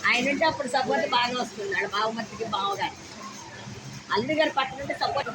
ఆయనంటే అప్పుడు సపోర్ట్ బాగా వస్తున్నాడు బావమతికి బావగారు అల్లుడి గారు పక్కనుంటే సపోర్ట్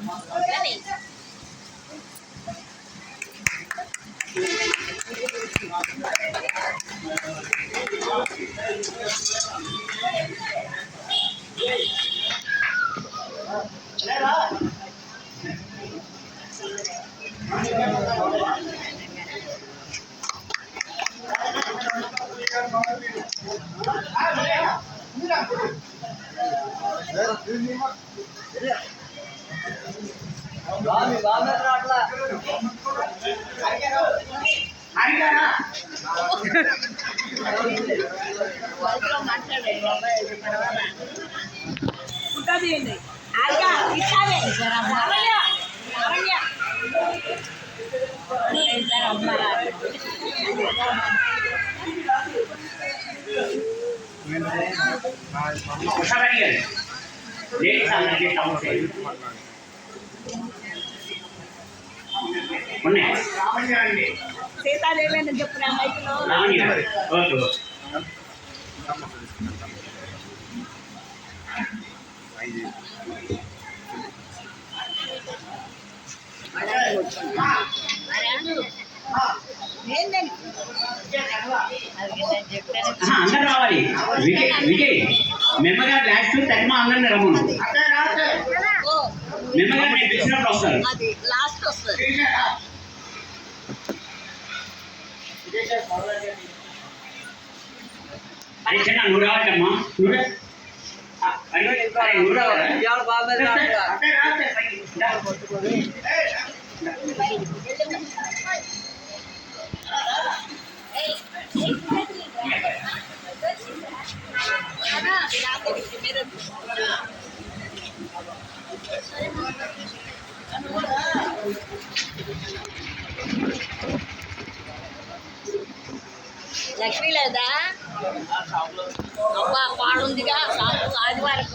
సీతాదేవి చెప్పిన అందరు రావాలి విజయ్ మెమ్మగారు లాస్ట్ తగ్గిమా అందరిని రమ్మను మెమ్మగారు నేను పిలిచినప్పుడు వస్తారు లాస్ట్ వస్తారు అరే చిన్న నువ్వు రావాలమ్మా నువ్వు రావాలి లక్ష్మీ లేదా అబ్బా పాడుందిగా షాపు ఆదివారం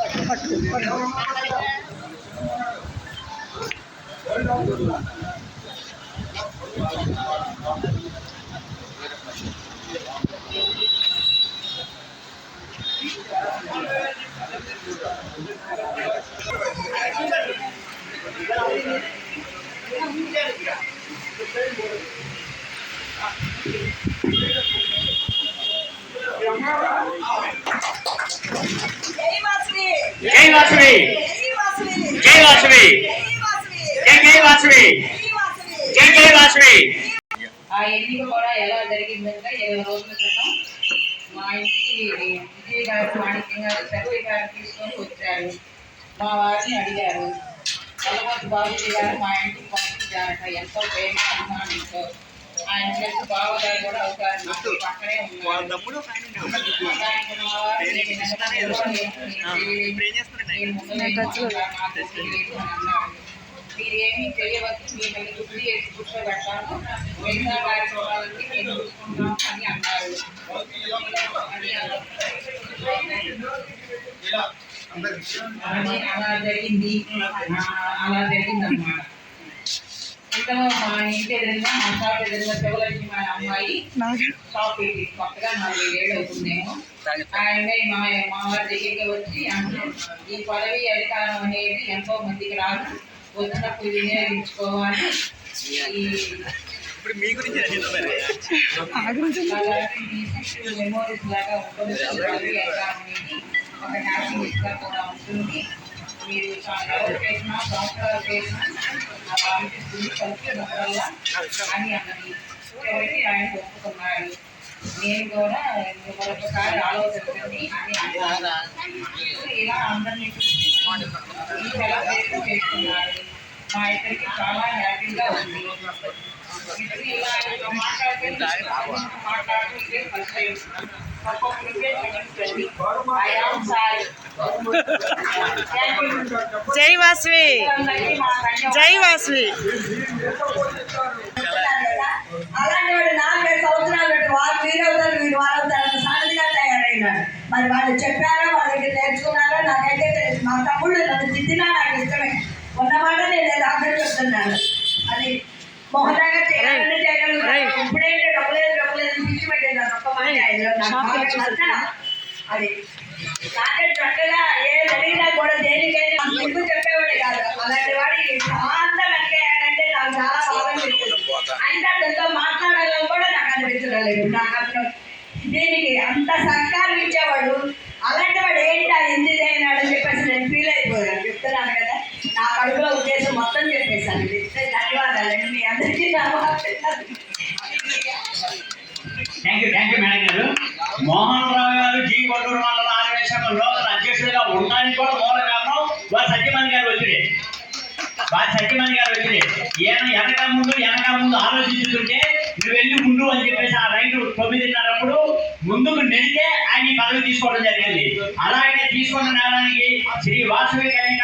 జై వాసవి జై వాసవి జై జై వాసవి జై జై వాసవి. ఆ ఎన్నిక కూడా ఎలా జరిగిందంటే 20 రోజుల క్రితం మా ఇంటికి విజయ్ గారు మాణిక్యం గారు సర్వే గారు తీసుకొని వచ్చారు. మా వారిని అడిగారు అలవాటు బాబుజీ గారు మా ఇంటికి పంపించారట. ఎంతో ప్రేమ అభిమానంతో ఆయన కలిసి బావగారు కూడా అవుతారు పక్కనే ఉన్నారు. మీరేమీ తెలియవచ్చు మిమ్మల్ని గుర్తు చేసి కూర్చోబెట్టాను మిగతా కార్యక్రమాలన్నీ నేను చూసుకుంటాను అని అన్నారు. అలా జరిగిందన్నమాట. ఇంతలో మా ఇంటి ఎదురుగా మా షాప్ ఎదురుగా శివలక్ష్మి మా అమ్మాయి షాప్ పెట్టి కొత్తగా 4 ఏళ్ళు అవుతుందేమో. ఆయన మా వారి దగ్గరికి వచ్చి ఈ పదవి అధికారం అనేది ఎంతో మందికి రాదు, వచ్చినప్పుడు వినియోగించుకోవాలి. మెమోరీస్ లాగా ఉంటుంది. పదవి అధికారం అనేది ఒక హ్యాపీనెస్గా కూడా ఉంటుంది. మీరు ఎవరు చేసినా సంవత్సరాలు చేసినా ఆ బాధ్యతని కలుపుకోవడం అని అన్నది. కాబట్టి ఆయన ఒప్పుకున్నారు. నేను కూడా మరొకసారి ఆలోచించండి అని అన్నారు. ఇలా అందరినీ సెలబ్రేషన్ చేస్తున్నారు. మా ఇద్దరికి చాలా హ్యాపీగా ఉంది. ఇది ఇలా మాట్లాడితే మాట్లాడుతూ ఇదే ఫస్ట్ టైం. ఒక్కొక్కరికే క్షమించండి. I am sorry. Thank you. జై వాసవి అందరికీ మా ధన్యవాదాలు. జై వాసవి. అలాంటి వాడు 4-5 సంవత్సరాలు పెట్టి వాళ్ళు వీరవుతారు వీరు వారవుతారు అన్న సాధిగా తయారైనాడు. మరి వాళ్ళు చెప్పారో వాళ్ళ దగ్గర నేర్చుకున్నారో నాకైతే తెలుసు. మా తమ్ముళ్ళు నన్ను తిట్టినా నాకు ఇష్టమే. ఉన్నమాట నేను అందరూ చెప్తున్నాను. అది మొహదాగా చేయాలని చేయగలుగుతాను. ఇప్పుడేంటే డబ్బులేదు పిచ్చి పెట్టేది నాకు ఒక్క మాట ఆయన నాకు బాగా నచ్చడం. అది నాకే చక్కగా ఏది అడిగినా కూడా దేనికైనా ముందు చెప్పేవాడే కాదు. అలాంటి వాడి శాంత వెనకయ్యాడంటే నాకు చాలా బాగా అనిపిస్తుంది. అయినా తనతో మాట్లాడాలని కూడా నాకు అనిపించడం లేదు. నాకు అసలు దీనికి అంత సహకారం ఇచ్చేవాడు. అలాంటి వాడు ఏంటి ఎందుకు అయినాడని చెప్పేసి నేను ఫీల్ అయిపోయాను. చెప్తున్నాను కదా, నా కడుపులో ఉద్దేశం మొత్తం చెప్పేశాను. ధన్యవాదాలండి మీ అందరికీ. థ్యాంక్ యూ మేడం గారు. మోహన్ రావు గారు జీ కొల్లూరు మండల ఆదివేశం లోకల్ అధ్యక్షుడిగా ఉండడానికి కూడా మూల కారణం వారి సత్యమణి గారు వచ్చింది. ఈయన వెనక ముందు ఆలోచించుతుంటే నువ్వు వెళ్ళి ముందు అని చెప్పేసి ఆ రైతు 9:30 ముందుకు నెడితే ఆయన ఈ పదవి తీసుకోవడం జరిగింది. అలాగే తీసుకున్న నేరానికి శ్రీ వాసవి కన్యక